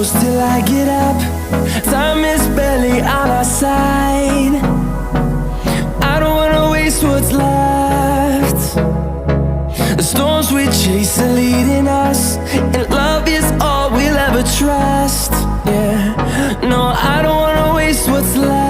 close till I get up. Time is barely on our side. I don't wanna waste what's left. The storms we chase are leading us, and love is all we'll ever trust. Yeah, no, I don't wanna waste what's left.